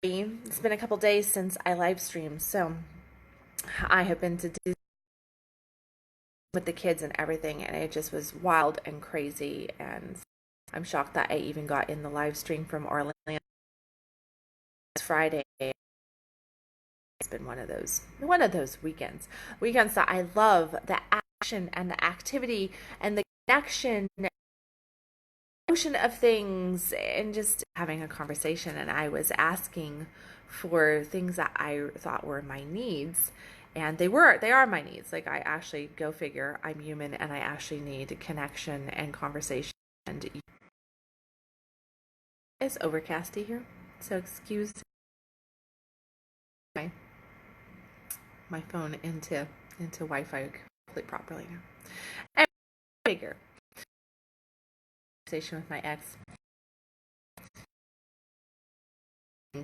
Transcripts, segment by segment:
It's been a couple days since I live streamed, so I have been to Disney with the kids and everything, and it just was wild and crazy. And I'm shocked that I even got in the live stream from Orlando Friday. It's been one of those weekends that I love the action and the activity and the connection, motion of things, and just having a conversation. And I was asking for things that I thought were my needs, and they are my needs. Like, I actually, go figure, I'm human and I actually need connection and conversation. And it's overcasty here, so excuse my phone into Wi-Fi properly now. And figure conversation with my ex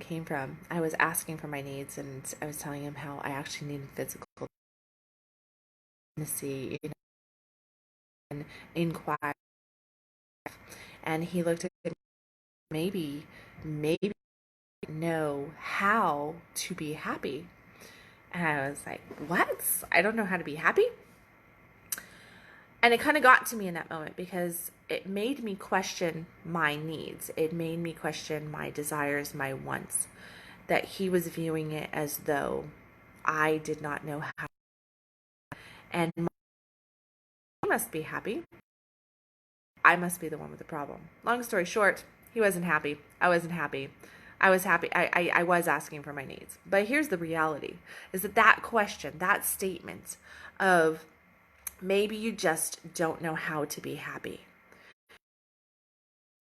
came from, I was asking for my needs, and I was telling him how I actually needed physical intimacy, and inquire. And he looked at me, maybe know how to be happy. And I was like, what? I don't know how to be happy? And it kind of got to me in that moment, because it made me question my needs. It made me question my desires, my wants, that he was viewing it as though I did not know how. And I must be happy. I must be the one with the problem. Long story short, he wasn't happy. I wasn't happy. I was happy. I was asking for my needs. But here's the reality, is that question, that statement of maybe you just don't know how to be happy,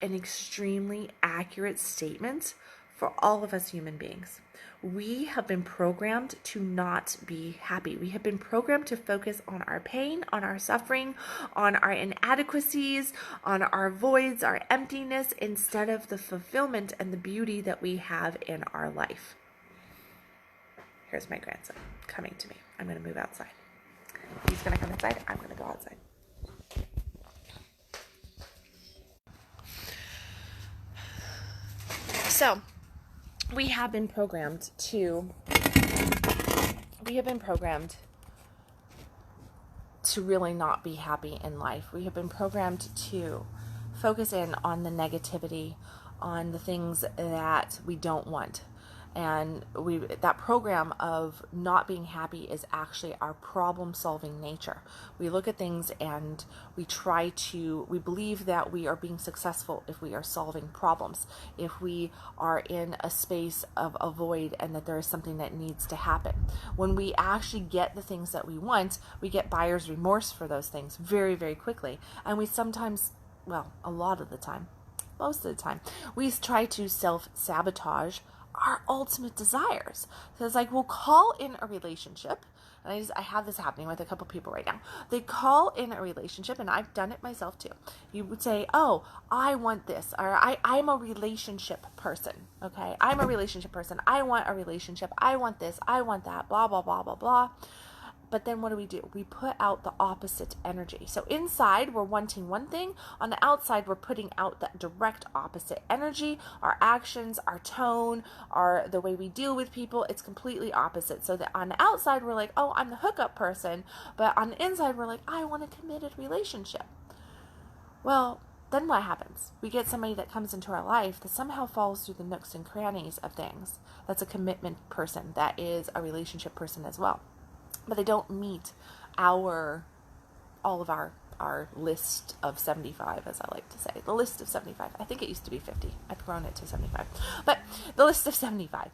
an extremely accurate statement for all of us human beings. We have been programmed to not be happy. We have been programmed to focus on our pain, on our suffering, on our inadequacies, on our voids, our emptiness, instead of the fulfillment and the beauty that we have in our life. Here's my grandson coming to me. I'm going to move outside. He's going to come inside. I'm going to go outside. So, we have been programmed to really not be happy in life. We have been programmed to focus in on the negativity, on the things that we don't want. And that program of not being happy is actually our problem-solving nature. We look at things and we believe that we are being successful if we are solving problems, if we are in a space of a void and that there is something that needs to happen. When we actually get the things that we want, we get buyer's remorse for those things very, very quickly. And we sometimes, a lot of the time, most of the time, we try to self-sabotage our ultimate desires. So it's like, we'll call in a relationship, and I have this happening with a couple people right now. They call in a relationship, and I've done it myself too. You would say, oh, I want this, or I'm a relationship person, okay? I'm a relationship person. I want a relationship. I want this. I want that, blah, blah, blah, blah, blah. But then what do? We put out the opposite energy. So inside, we're wanting one thing. On the outside, we're putting out that direct opposite energy. Our actions, our tone, the way we deal with people, it's completely opposite. So that on the outside, we're like, oh, I'm the hookup person. But on the inside, we're like, I want a committed relationship. Well, then what happens? We get somebody that comes into our life that somehow falls through the nooks and crannies of things. That's a commitment person. That is a relationship person as well. But they don't meet all of our list of 75, as I like to say. The list of 75. I think it used to be 50. I've grown it to 75. But the list of 75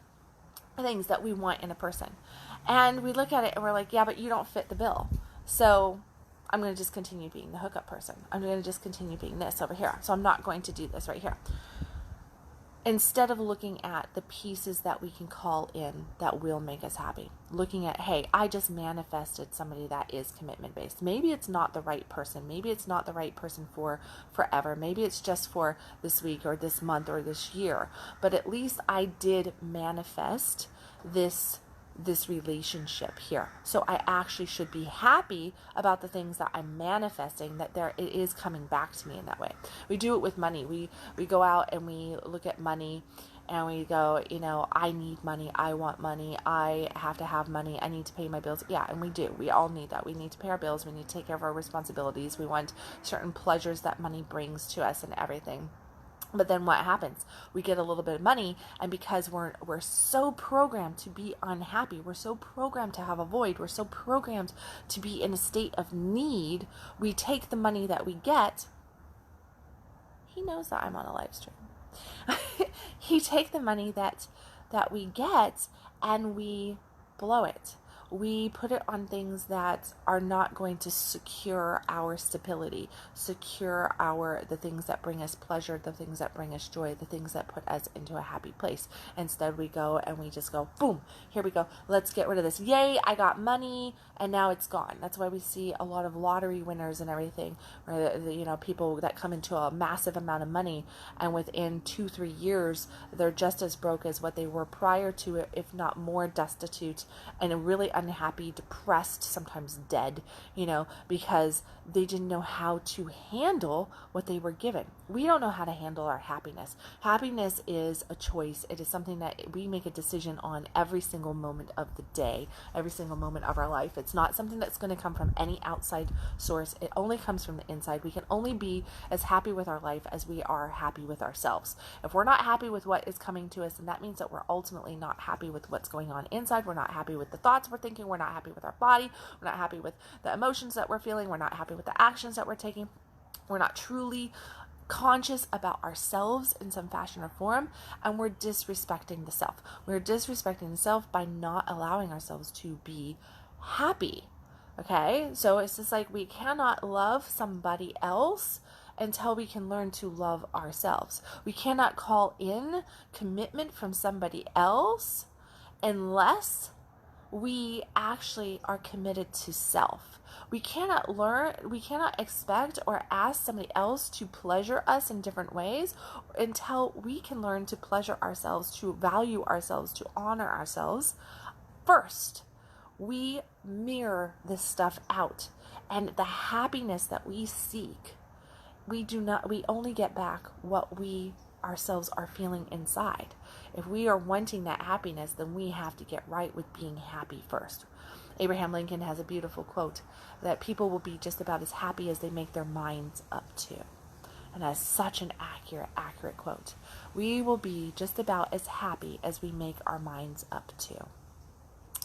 things that we want in a person. And we look at it and we're like, yeah, but you don't fit the bill. So I'm going to just continue being the hookup person. I'm going to just continue being this over here. So I'm not going to do this right here. Instead of looking at the pieces that we can call in that will make us happy. Looking at, hey, I just manifested somebody that is commitment-based. Maybe it's not the right person. Maybe it's not the right person for forever. Maybe it's just for this week or this month or this year. But at least I did manifest this relationship here. So I actually should be happy about the things that I'm manifesting, that it is coming back to me in that way. We do it with money. We go out and we look at money and we go, I need money, I want money, I have to have money, I need to pay my bills. Yeah, and we do. We all need that. We need to pay our bills. We need to take care of our responsibilities. We want certain pleasures that money brings to us and everything. But then what happens? We get a little bit of money, and because we're so programmed to be unhappy, we're so programmed to have a void, we're so programmed to be in a state of need, we take the money that we get. He knows that I'm on a live stream. He take the money that we get and we blow it. We put it on things that are not going to secure our stability, secure the things that bring us pleasure, the things that bring us joy, the things that put us into a happy place. Instead, we go and we just go, boom, here we go. Let's get rid of this. Yay, I got money, and now it's gone. That's why we see a lot of lottery winners and everything, or people that come into a massive amount of money, and within 2-3 years, they're just as broke as what they were prior to it, if not more destitute, and really unhappy, depressed, sometimes dead, because they didn't know how to handle what they were given. We don't know how to handle our happiness. Happiness is a choice. It is something that we make a decision on every single moment of the day, every single moment of our life. It's not something that's going to come from any outside source. It only comes from the inside. We can only be as happy with our life as we are happy with ourselves. If we're not happy with what is coming to us, then that means that we're ultimately not happy with what's going on inside. We're not happy with the thoughts we're thinking. We're not happy with our body. We're not happy with the emotions that we're feeling. We're not happy with the actions that we're taking. We're not truly conscious about ourselves in some fashion or form, and we're disrespecting the self. We're disrespecting the self by not allowing ourselves to be happy. Okay? So it's just like we cannot love somebody else until we can learn to love ourselves. We cannot call in commitment from somebody else unless we actually are committed to self. We cannot expect or ask somebody else to pleasure us in different ways until we can learn to pleasure ourselves, to value ourselves, to honor ourselves first. We mirror this stuff out, and the happiness that we seek, we only get back what we ourselves are feeling inside. If we are wanting that happiness, then we have to get right with being happy first. Abraham Lincoln has a beautiful quote that people will be just about as happy as they make their minds up to. And that's such an accurate quote. We will be just about as happy as we make our minds up to.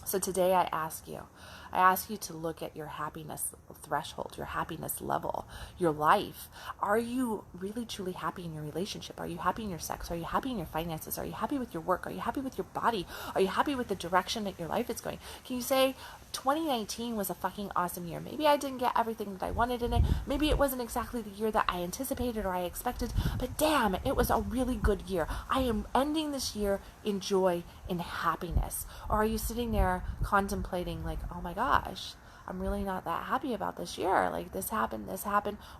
So today I ask you to look at your happiness threshold, your happiness level, your life. Are you really truly happy in your relationship? Are you happy in your sex? Are you happy in your finances? Are you happy with your work? Are you happy with your body? Are you happy with the direction that your life is going? Can you say 2019 was a fucking awesome year? Maybe I didn't get everything that I wanted in it. Maybe it wasn't exactly the year that I anticipated or I expected, but damn, it was a really good year. I am ending this year in joy, in happiness. Or are you sitting there contemplating like, oh my gosh, I'm really not that happy about this year. Like this happened.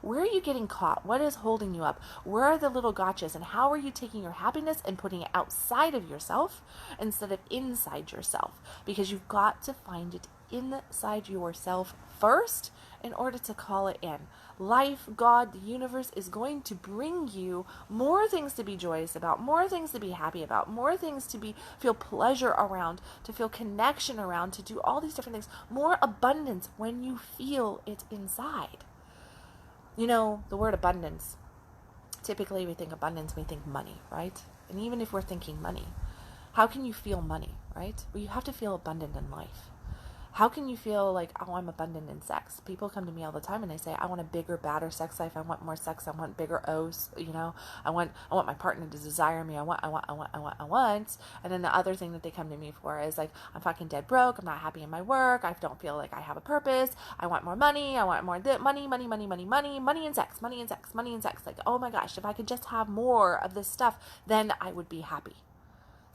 Where are you getting caught? What is holding you up? Where are the little gotchas? And how are you taking your happiness and putting it outside of yourself instead of inside yourself? Because you've got to find it inside yourself first in order to call it in. Life, God, the universe is going to bring you more things to be joyous about, more things to be happy about, more things to feel pleasure around, to feel connection around, to do all these different things, more abundance when you feel it inside. The word abundance, typically we think abundance, we think money, right? And even if we're thinking money, how can you feel money, right? Well, you have to feel abundant in life. How can you feel like, oh, I'm abundant in sex? People come to me all the time and they say, I want a bigger, badder sex life. I want more sex. I want bigger O's, I want my partner to desire me. I want. And then the other thing that they come to me for is like, I'm fucking dead broke. I'm not happy in my work. I don't feel like I have a purpose. I want more money. I want more money and sex. Like, oh my gosh, if I could just have more of this stuff, then I would be happy.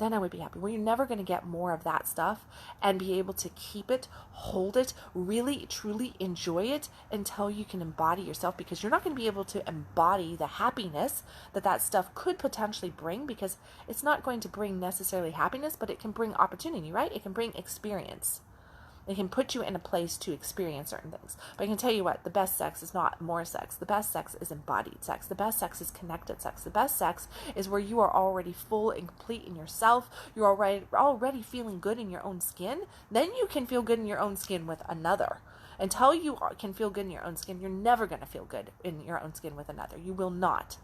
Well, you're never going to get more of that stuff and be able to keep it, hold it, really, truly enjoy it until you can embody yourself, because you're not going to be able to embody the happiness that stuff could potentially bring, because it's not going to bring necessarily happiness, but it can bring opportunity, right? It can bring experience. They can put you in a place to experience certain things. But I can tell you what, the best sex is not more sex. The best sex is embodied sex. The best sex is connected sex. The best sex is where you are already full and complete in yourself. You're already feeling good in your own skin. Then you can feel good in your own skin with another. Until you can feel good in your own skin, you're never going to feel good in your own skin with another. You will not.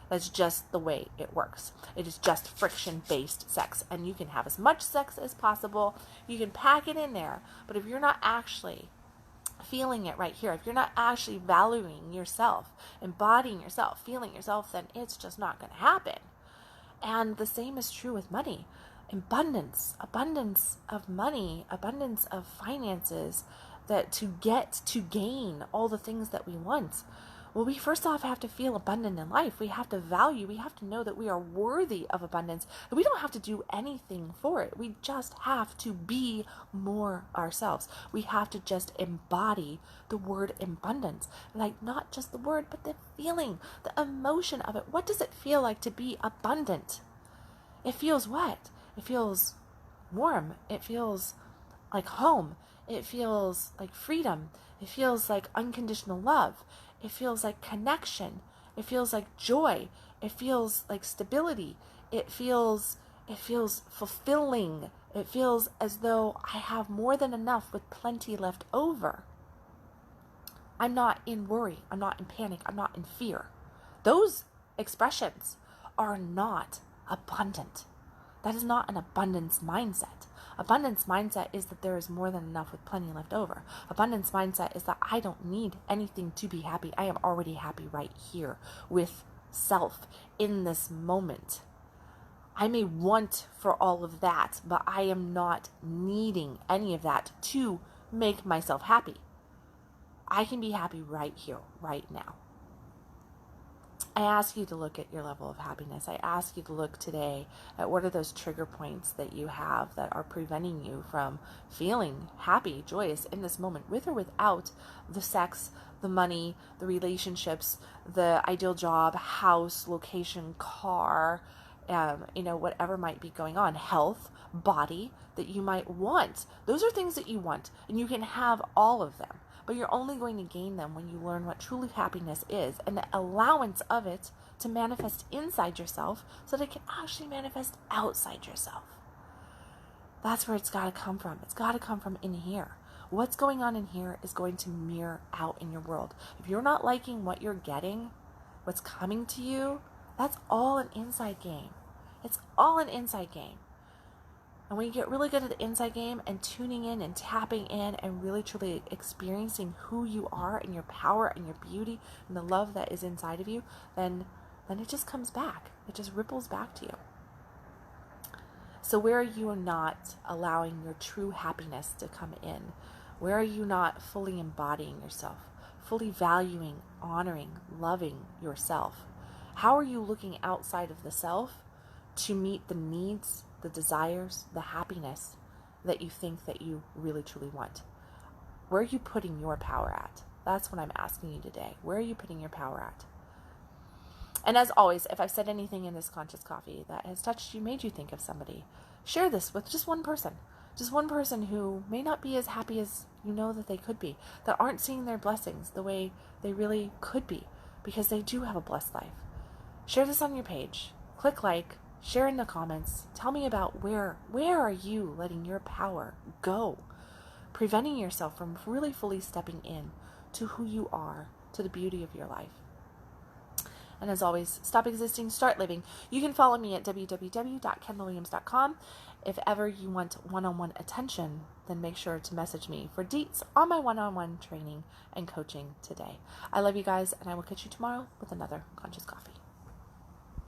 That's just the way it works. It is just friction-based sex. And you can have as much sex as possible. You can pack it in there. But if you're not actually feeling it right here, if you're not actually valuing yourself, embodying yourself, feeling yourself, then it's just not going to happen. And the same is true with money. Abundance of money, abundance of finances, that to gain all the things that we want. Well, we first off have to feel abundant in life. We have to we have to know that we are worthy of abundance, that we don't have to do anything for it. We just have to be more ourselves. We have to just embody the word abundance. Like, not just the word, but the feeling, the emotion of it. What does it feel like to be abundant? It feels what? It feels warm. It feels like home. It feels like freedom. It feels like unconditional love. It feels like connection. It feels like joy. It feels like stability. It feels fulfilling. It feels as though I have more than enough with plenty left over. I'm not in worry. I'm not in panic. I'm not in fear. Those expressions are not abundant. That is not an abundance mindset. Abundance mindset is that there is more than enough with plenty left over. Abundance mindset is that I don't need anything to be happy. I am already happy right here with self in this moment. I may want for all of that, but I am not needing any of that to make myself happy. I can be happy right here, right now. I ask you to look at your level of happiness. I ask you to look today at what are those trigger points that you have that are preventing you from feeling happy, joyous in this moment, with or without the sex, the money, the relationships, the ideal job, house, location, car, whatever might be going on, health, body that you might want. Those are things that you want, and you can have all of them. But you're only going to gain them when you learn what truly happiness is and the allowance of it to manifest inside yourself so that it can actually manifest outside yourself. That's where it's got to come from. It's got to come from in here. What's going on in here is going to mirror out in your world. If you're not liking what you're getting, what's coming to you, that's all an inside game. It's all an inside game. And when you get really good at the inside game and tuning in and tapping in and really truly experiencing who you are and your power and your beauty and the love that is inside of you, then it just comes back. It just ripples back to you. So where are you not allowing your true happiness to come in? Where are you not fully embodying yourself, fully valuing, honoring, loving yourself? How are you looking outside of the self to meet the needs, the desires, the happiness that you think that you really truly want? Where are you putting your power at? That's what I'm asking you today. Where are you putting your power at? And as always, if I've said anything in this Conscious Coffee that has touched you, made you think of somebody, share this with just one person. Just one person who may not be as happy as you know that they could be, that aren't seeing their blessings the way they really could be, because they do have a blessed life. Share this on your page. Click like. Share in the comments. Tell me about where are you letting your power go, preventing yourself from really fully stepping in to who you are, to the beauty of your life. And as always, stop existing, start living. You can follow me at www.kendalwilliams.com. If ever you want one-on-one attention, then make sure to message me for deets on my one-on-one training and coaching today. I love you guys, and I will catch you tomorrow with another Conscious Coffee.